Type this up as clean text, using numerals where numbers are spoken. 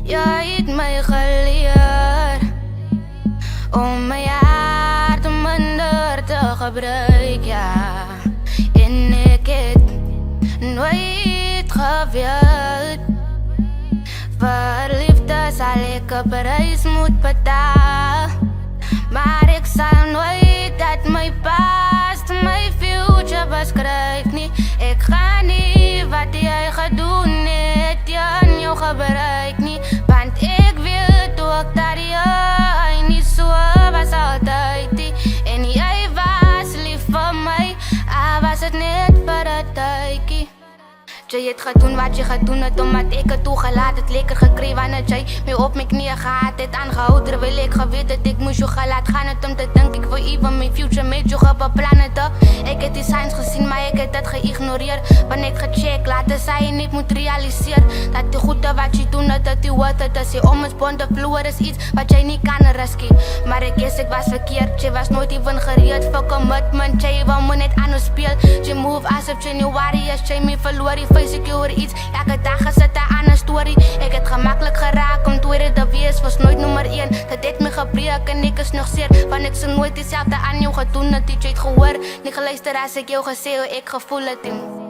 Jy het my geleer om my hart minder te gebruik, ja. En ek het nooit geweet vir liefde sal ek 'n prys moet betaal. Maar ek sal nooit dat my past my future beskryf nie. Ek gaan nie wat jy gedoen het teen jou gebruik nie. Want ek weet ook dat jy nie so was altyd nie. En jy was lief vir my, al was het net vir 'n tydjie. Jy het gedoen wat jy gedoen het, omdat ek het toegelaat het. Lekker gekry wanneer jy my op my knieën gehad het. Aangehou terwyl ek geweet het, ek moes jou gelaat gaan het. Om te dink ek wil even my future met jou beplan het. Ek het die signs gesien, maar ek het dit geïgnoreer. Want ek gecheck, later sy jy net moet realiseer dat die goede wat jy doen, dat die wat het is. Die onmisbonde vloer is iets wat jy nie kan riskie. Maar ek guess ek was verkeerd, jy was nooit even gereed vir commitment. Jy wou my net aan ons speel. Jy move asof jy nie worry as jy my verloor. Face ek oor iets, elke dag is dit 'n ander storie. Ek het gemaklik geraak om tweede te wees, was nooit nommer 1. Dit het my gebreek en ek is nog seer, want ek sou nooit dieselfde aan jou gedoen het. Jy het gehoor, nie geluister as ek jou gesê hoe ek gevoel het.